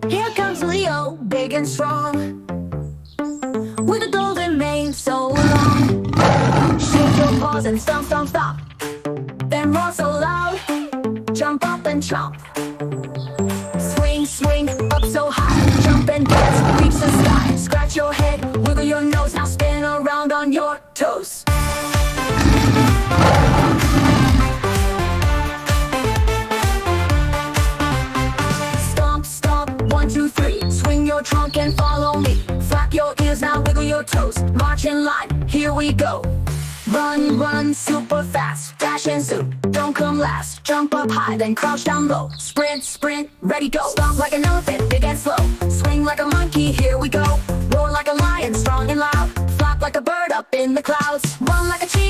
Here comes Leo, big and strong, with a golden mane so long. Shake your paws and stomp, stomp, stomp. Then roar so loud, jump up and chomp. Swing, swing, up so high, jump and dance, reach the sky. Scratch your head, wiggle your nose, now spin around on your toes. Stomp, stomp, 1, 2, 3. Swing your trunk and follow me. Flap your ears, now wiggle your toes. March in line, here we go. Run, run, super fast, dash and zoom, don't come last. Jump up high, then crouch down low. Sprint, sprint, ready, go. Stomp like an elephant, big and slow. Swing like a monkey, here we go. Roar like a lion, strong and loud. Flap like a bird up in the clouds. Run like a cheetah.